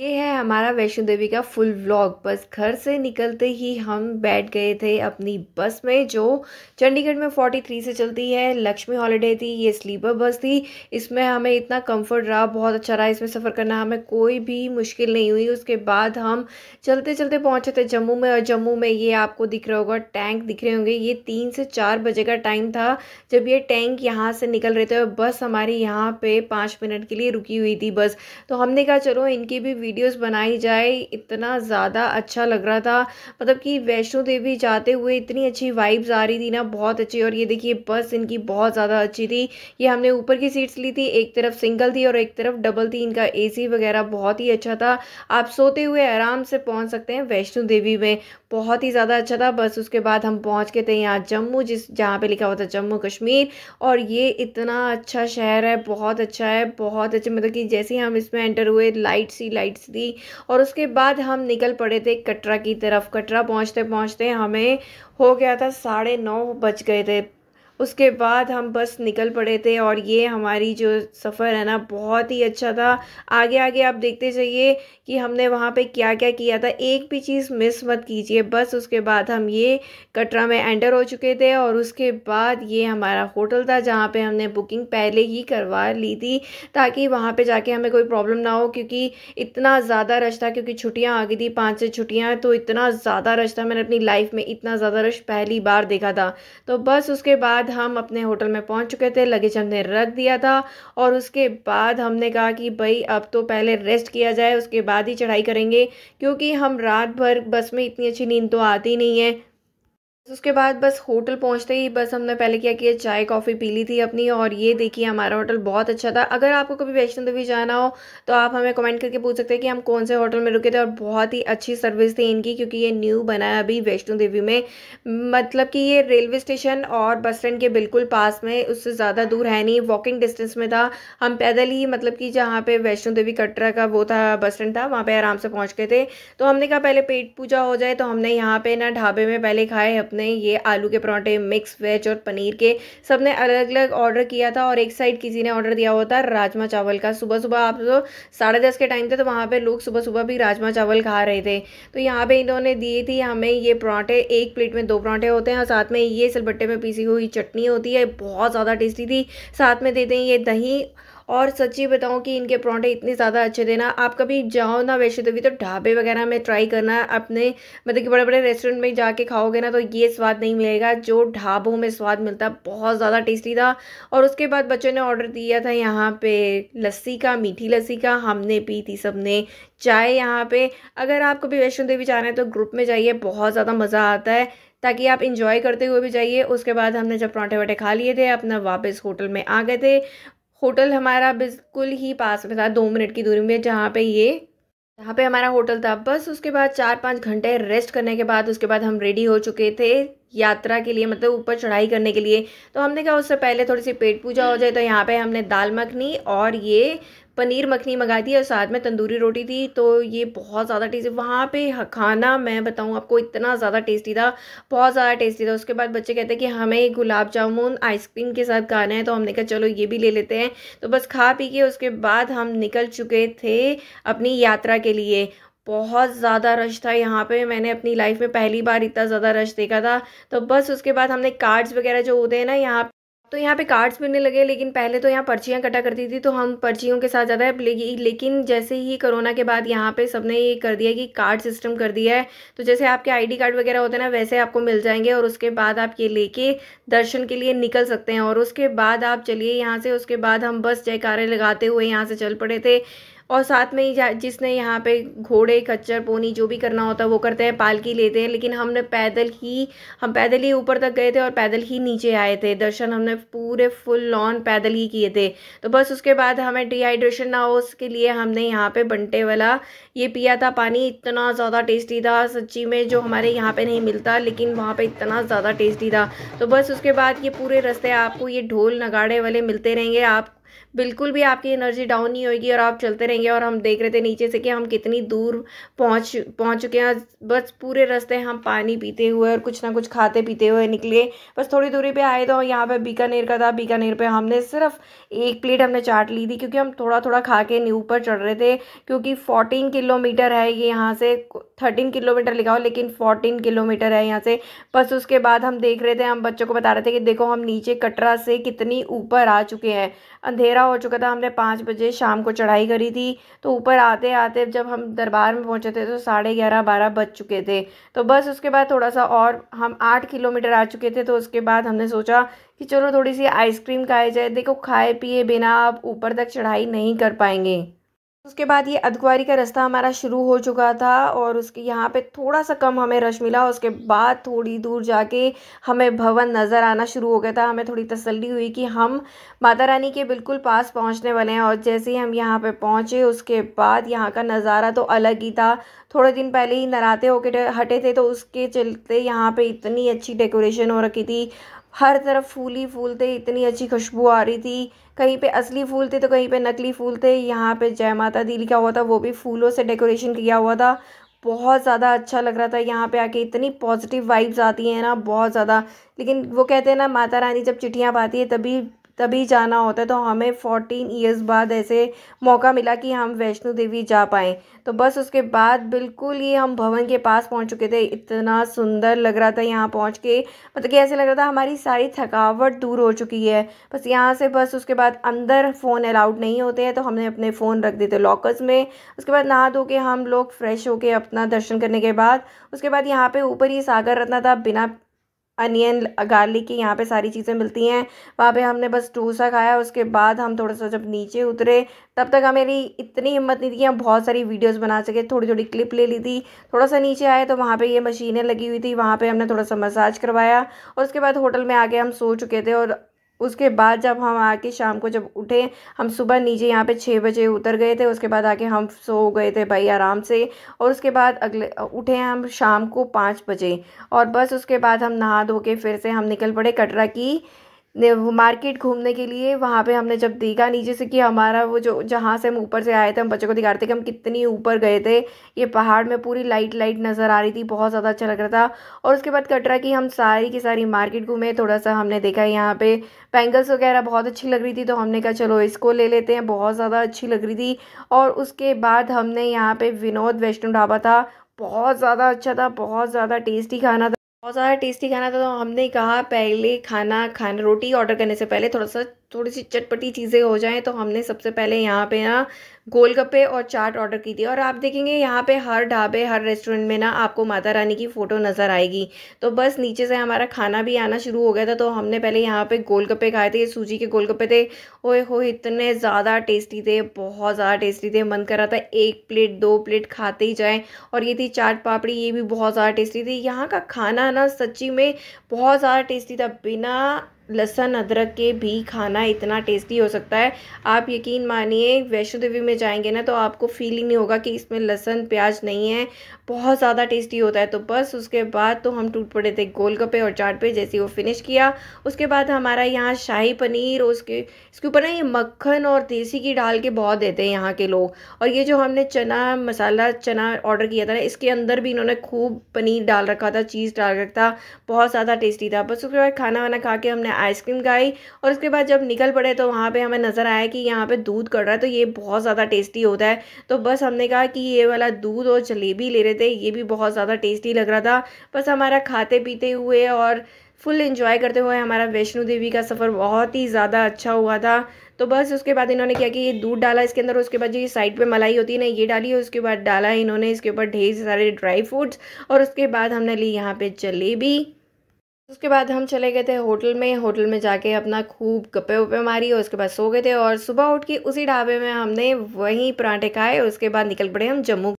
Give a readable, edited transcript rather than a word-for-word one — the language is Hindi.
ये है हमारा वैष्णो देवी का फुल व्लॉग। बस घर से निकलते ही हम बैठ गए थे अपनी बस में, जो चंडीगढ़ में 43 से चलती है। लक्ष्मी हॉलीडे थी, ये स्लीपर बस थी। इसमें हमें इतना कंफर्ट रहा, बहुत अच्छा रहा इसमें सफ़र करना, हमें कोई भी मुश्किल नहीं हुई। उसके बाद हम चलते चलते पहुंचे थे जम्मू में, और जम्मू में ये आपको दिख रहा होगा, टैंक दिख रहे होंगे। ये 3 से 4 बजे का टाइम था जब ये टैंक यहाँ से निकल रहे थे, और बस हमारी यहाँ पे 5 मिनट के लिए रुकी हुई थी बस। तो हमने कहा चलो इनकी भी वीडियोस बनाई जाए। इतना ज़्यादा अच्छा लग रहा था, मतलब कि वैष्णो देवी जाते हुए इतनी अच्छी वाइब्स आ रही थी ना, बहुत अच्छी। और ये देखिए बस इनकी बहुत ज़्यादा अच्छी थी। ये हमने ऊपर की सीट्स ली थी, एक तरफ सिंगल थी और एक तरफ डबल थी। इनका एसी वगैरह बहुत ही अच्छा था, आप सोते हुए आराम से पहुंच सकते हैं वैष्णो देवी में। बहुत ही ज़्यादा अच्छा था। बस उसके बाद हम पहुंच के थे यहाँ जम्मू, जहाँ पे लिखा हुआ था जम्मू कश्मीर। और ये इतना अच्छा शहर है, बहुत अच्छा है, बहुत अच्छा। मतलब कि जैसे ही हम इसमें एंटर हुए, लाइट्स थी। और उसके बाद हम निकल पड़े थे कटरा की तरफ। कटरा पहुंचते पहुंचते हमें हो गया था 9:30 बज गए थे। उसके बाद हम बस निकल पड़े थे, और ये हमारी जो सफ़र है ना, बहुत ही अच्छा था। आगे आगे आप देखते जाइए कि हमने वहाँ पे क्या क्या किया था, एक भी चीज़ मिस मत कीजिए। बस उसके बाद हम ये कटरा में एंटर हो चुके थे, और उसके बाद ये हमारा होटल था जहाँ पे हमने बुकिंग पहले ही करवा ली थी, ताकि वहाँ पे जाके हमें कोई प्रॉब्लम ना हो। क्योंकि इतना ज़्यादा रश था, क्योंकि छुट्टियाँ आ गई थी, 5 से छुट्टियाँ, तो इतना ज़्यादा रश था। मैंने अपनी लाइफ में इतना ज़्यादा रश पहली बार देखा था। तो बस उसके बाद हम अपने होटल में पहुंच चुके थे, लगेज हमने रख दिया था। और उसके बाद हमने कहा कि भाई अब तो पहले रेस्ट किया जाए, उसके बाद ही चढ़ाई करेंगे, क्योंकि हम रात भर बस में इतनी अच्छी नींद तो आती नहीं है। उसके बाद बस होटल पहुंचते ही बस हमने पहले क्या किया, चाय कॉफ़ी पी ली थी अपनी। और ये देखिए हमारा होटल बहुत अच्छा था। अगर आपको कभी वैष्णो देवी जाना हो तो आप हमें कमेंट करके पूछ सकते हैं कि हम कौन से होटल में रुके थे। और बहुत ही अच्छी सर्विस थी इनकी, क्योंकि ये न्यू बना है अभी वैष्णो देवी में। मतलब कि ये रेलवे स्टेशन और बस स्टैंड के बिल्कुल पास में, उससे ज़्यादा दूर है नहीं, वॉकिंग डिस्टेंस में था। हम पैदल ही, मतलब कि जहाँ पे वैष्णो देवी कटरा का वो था, बस स्टैंड था, वहाँ पे आराम से पहुँच गए थे। तो हमने कहा पहले पेट पूजा हो जाए, तो हमने यहाँ पे ना ढाबे में पहले खाए अपने ये आलू के पराठे, मिक्स वेज और पनीर के। सबने अलग अलग ऑर्डर किया था, और एक साइड किसी ने ऑर्डर दिया हुआ था राजमा चावल का। सुबह सुबह आप जो 10:30 के टाइम थे, तो वहाँ पे लोग सुबह सुबह भी राजमा चावल खा रहे थे। तो यहाँ पे इन्होंने दिए थी हमें ये पराठे, एक प्लेट में 2 पराठे होते हैं, और साथ में ये सिलबट्टे में पीसी हुई चटनी होती है, बहुत ज़्यादा टेस्टी थी। साथ में देते हैं ये दही। और सच्ची बताऊं कि इनके पराठे इतने ज़्यादा अच्छे थे ना, आप कभी जाओ ना वैष्णो देवी तो ढाबे वगैरह में ट्राई करना अपने, मतलब कि बड़े बड़े रेस्टोरेंट में जाके खाओगे ना, तो ये स्वाद नहीं मिलेगा जो ढाबों में स्वाद मिलता है। बहुत ज़्यादा टेस्टी था। और उसके बाद बच्चों ने ऑर्डर दिया था यहाँ पे लस्सी का, मीठी लस्सी का। हमने पी थी सबने चाय यहाँ पे। अगर आप कभी वैष्णो देवी जा रहे हैं तो ग्रुप में जाइए, बहुत ज़्यादा मज़ा आता है, ताकि आप इंजॉय करते हुए भी जाइए। उसके बाद हमने जब पराठे वाठे खा लिए थे, अपना वापस होटल में आ गए थे। होटल हमारा बिल्कुल ही पास में था, 2 मिनट की दूरी में, जहाँ पे हमारा होटल था। बस उसके बाद 4-5 घंटे रेस्ट करने के बाद उसके बाद हम रेडी हो चुके थे यात्रा के लिए, मतलब ऊपर चढ़ाई करने के लिए। तो हमने कहा उससे पहले थोड़ी सी पेट पूजा हो जाए। तो यहाँ पे हमने दाल मखनी और ये पनीर मखनी मंगाई थी, और साथ में तंदूरी रोटी थी। तो ये बहुत ज़्यादा टेस्टी वहाँ पे खाना, मैं बताऊँ आपको, इतना ज़्यादा टेस्टी था, बहुत ज़्यादा टेस्टी था। उसके बाद बच्चे कहते हैं कि हमें गुलाब जामुन आइसक्रीम के साथ खाना है, तो हमने कहा चलो ये भी ले लेते हैं। तो बस खा पी के उसके बाद हम निकल चुके थे अपनी यात्रा के लिए। बहुत ज़्यादा रश था यहाँ पे, मैंने अपनी लाइफ में पहली बार इतना ज़्यादा रश देखा था। तो बस उसके बाद हमने कार्ड्स वगैरह जो होते हैं ना यहाँ, तो यहाँ पे कार्ड्स मिलने लगे। लेकिन पहले तो यहाँ पर्चियाँ कटा करती थी, तो हम पर्चियों के साथ ज़्यादा लेकिन जैसे ही कोरोना के बाद यहाँ पे सबने ये कर दिया कि कार्ड सिस्टम कर दिया है। तो जैसे आपके आईडी कार्ड वगैरह होते हैं ना, वैसे आपको मिल जाएंगे, और उसके बाद आप ये लेके दर्शन के लिए निकल सकते हैं। और उसके बाद आप चलिए यहाँ से। उसके बाद हम बस जयकारे लगाते हुए यहाँ से चल पड़े थे। और साथ में ही जिसने यहाँ पे घोड़े खच्चर पोनी जो भी करना होता है वो करते हैं, पालकी लेते हैं। लेकिन हम पैदल ही ऊपर तक गए थे, और पैदल ही नीचे आए थे। दर्शन हमने पूरे फुल ऑन पैदल ही किए थे। तो बस उसके बाद हमें डिहाइड्रेशन ना हो उसके लिए हमने यहाँ पे बंटे वाला ये पिया था पानी। इतना ज़्यादा टेस्टी था सच्ची में, जो हमारे यहाँ पे नहीं मिलता, लेकिन वहाँ पे इतना ज़्यादा टेस्टी था। तो बस उसके बाद ये पूरे रास्ते आपको ये ढोल नगाड़े वाले मिलते रहेंगे। आप बिल्कुल भी आपकी एनर्जी डाउन नहीं होगी और आप चलते रहेंगे। और हम देख रहे थे नीचे से कि हम कितनी दूर पहुंच पहुंच चुके हैं। बस पूरे रास्ते हम पानी पीते हुए और कुछ ना कुछ खाते पीते हुए निकले। बस थोड़ी दूरी पे आए तो यहाँ पे बीकानेर का था। बीकानेर पे हमने सिर्फ एक प्लेट हमने चाट ली थी, क्योंकि हम थोड़ा थोड़ा खा के ऊपर चढ़ रहे थे। क्योंकि 14 किलोमीटर है ये यहाँ से। 13 किलोमीटर लिखा हो लेकिन 14 किलोमीटर है यहाँ से। बस उसके बाद हम देख रहे थे, हम बच्चों को बता रहे थे कि देखो हम नीचे कटरा से कितनी ऊपर आ चुके हैं। अंधेरा हो चुका था, हमने 5 बजे शाम को चढ़ाई करी थी। तो ऊपर आते आते जब हम दरबार में पहुंचे थे तो 11:30 12 बज चुके थे। तो बस उसके बाद थोड़ा सा और हम 8 किलोमीटर आ चुके थे। तो उसके बाद हमने सोचा कि चलो थोड़ी सी आइसक्रीम खाई जाए। देखो खाए पिए बिना आप ऊपर तक चढ़ाई नहीं कर पाएंगे। उसके बाद ये अर्धकुंवारी का रास्ता हमारा शुरू हो चुका था और उसके यहाँ पे थोड़ा सा कम हमें रश मिला। उसके बाद थोड़ी दूर जाके हमें भवन नज़र आना शुरू हो गया था। हमें थोड़ी तसल्ली हुई कि हम माता रानी के बिल्कुल पास पहुँचने वाले हैं। और जैसे ही हम यहाँ पे पहुँचे उसके बाद यहाँ का नज़ारा तो अलग ही था। थोड़े दिन पहले ही नराते होके हटे थे, तो उसके चलते यहाँ पे इतनी अच्छी डेकोरेशन हो रखी थी। हर तरफ फूल ही फूल थे, इतनी अच्छी खुशबू आ रही थी। कहीं पे असली फूल थे तो कहीं पे नकली फूल थे। यहाँ पे जय माता दी लिखा हुआ था, वो भी फूलों से डेकोरेशन किया हुआ था। बहुत ज़्यादा अच्छा लग रहा था यहाँ पे आके। इतनी पॉजिटिव वाइब्स आती हैं ना, बहुत ज़्यादा। लेकिन वो कहते हैं ना, माता रानी जब चिट्ठियाँ पाती है तभी तभी जाना होता है। तो हमें 14 ईयर्स बाद ऐसे मौका मिला कि हम वैष्णो देवी जा पाएँ। तो बस उसके बाद बिल्कुल ही हम भवन के पास पहुंच चुके थे। इतना सुंदर लग रहा था यहाँ पहुंच के, मतलब कि ऐसे लग रहा था हमारी सारी थकावट दूर हो चुकी है। बस यहाँ से बस उसके बाद अंदर फ़ोन अलाउड नहीं होते हैं, तो हमने अपने फ़ोन रख दिए थे लॉकर्स में। उसके बाद नहा धो के हम लोग फ्रेश होके अपना दर्शन करने के बाद उसके बाद यहाँ पे ऊपर ही सागर रत्ना था, बिना अनियन गार्लिक की यहाँ पे सारी चीज़ें मिलती हैं। वहाँ पे हमने बस डोसा खाया। उसके बाद हम थोड़ा सा जब नीचे उतरे तब तक मेरी इतनी हिम्मत नहीं थी कि हम बहुत सारी वीडियोस बना सके। थोड़ी थोड़ी क्लिप ले ली थी। थोड़ा सा नीचे आए तो वहाँ पे ये मशीनें लगी हुई थी, वहाँ पे हमने थोड़ा सा मसाज करवाया। और उसके बाद होटल में आके हम सो चुके थे। और उसके बाद जब हम आके शाम को जब उठे, हम सुबह नीचे यहाँ पे 6 बजे उतर गए थे। उसके बाद आके हम सो गए थे भाई आराम से। और उसके बाद अगले उठे हैं हम शाम को 5 बजे। और बस उसके बाद हम नहा धो के फिर से हम निकल पड़े कटरा की वो मार्केट घूमने के लिए। वहाँ पे हमने जब देखा नीचे से कि हमारा वो जो जहाँ से हम ऊपर से आए थे, हम बच्चों को दिखा रहे थे कि हम कितनी ऊपर गए थे। ये पहाड़ में पूरी लाइट लाइट नज़र आ रही थी, बहुत ज़्यादा अच्छा लग रहा था। और उसके बाद कटरा की हम सारी की सारी मार्केट घूमे। थोड़ा सा हमने देखा यहाँ पे बैंगल्स वगैरह बहुत अच्छी लग रही थी, तो हमने कहा चलो इसको ले लेते हैं, बहुत ज़्यादा अच्छी लग रही थी। और उसके बाद हमने यहाँ पे विनोद वैष्णो ढाबा था, बहुत ज़्यादा अच्छा था, बहुत ज़्यादा टेस्टी खाना था। बहुत ज़्यादा टेस्टी खाना था। तो हमने कहा पहले खाना खाना रोटी ऑर्डर करने से पहले थोड़ी सी चटपटी चीज़ें हो जाएं। तो हमने सबसे पहले यहाँ पे ना गोलगप्पे और चाट ऑर्डर की थी। और आप देखेंगे यहाँ पे हर ढाबे हर रेस्टोरेंट में ना आपको माता रानी की फ़ोटो नज़र आएगी। तो बस नीचे से हमारा खाना भी आना शुरू हो गया था। तो हमने पहले यहाँ पे गोलगप्पे खाए थे, ये सूजी के गोलगप्पे थे। ओए हो इतने ज़्यादा टेस्टी थे, बहुत ज़्यादा टेस्टी थे। मन कर रहा था एक प्लेट दो प्लेट खाते ही जाएँ। और ये थी चाट पापड़ी, ये भी बहुत ज़्यादा टेस्टी थी। यहाँ का खाना ना सच्ची में बहुत ज़्यादा टेस्टी था। बिना लहसुन अदरक के भी खाना इतना टेस्टी हो सकता है, आप यकीन मानिए। वैष्णो देवी में जाएंगे ना तो आपको फीलिंग नहीं होगा कि इसमें लहसुन प्याज नहीं है, बहुत ज़्यादा टेस्टी होता है। तो बस उसके बाद तो हम टूट पड़े थे गोलगप्पे और चाट पे। जैसे ही वो फिनिश किया उसके बाद हमारा यहाँ शाही पनीर, और इसके ऊपर ना ये मक्खन और देसी घी डाल के बहुत देते हैं यहाँ के लोग। और ये जो हमने चना मसाला चना ऑर्डर किया था ना, इसके अंदर भी इन्होंने खूब पनीर डाल रखा था, चीज़ डाल रखा था, बहुत ज़्यादा टेस्टी था। बस उसके बाद खाना वाना खा के हमने आइसक्रीम खाई। और उसके बाद जब निकल पड़े तो वहाँ पे हमें नज़र आया कि यहाँ पे दूध कड़ रहा है, तो ये बहुत ज़्यादा टेस्टी होता है। तो बस हमने कहा कि ये वाला दूध और जलेबी ले रहे थे, ये भी बहुत ज़्यादा टेस्टी लग रहा था। बस हमारा खाते पीते हुए और फुल एंजॉय करते हुए हमारा वैष्णो देवी का सफ़र बहुत ही ज़्यादा अच्छा हुआ था। तो बस उसके बाद इन्होंने क्या कि ये दूध डाला इसके अंदर, उसके बाद जो ये साइड पे मलाई होती है ना, ये डाली। उसके बाद डाला इन्होंने इसके ऊपर ढेर सारे ड्राई फ्रूट्स। और उसके बाद हमने ली यहाँ पे जलेबी। उसके बाद हम चले गए थे होटल में। होटल में जाके अपना खूब गप्पे वप्पे मारी और उसके बाद सो गए थे। और सुबह उठ के उसी ढाबे में हमने वहीं पराठे खाए और उसके बाद निकल पड़े हम जम्मू।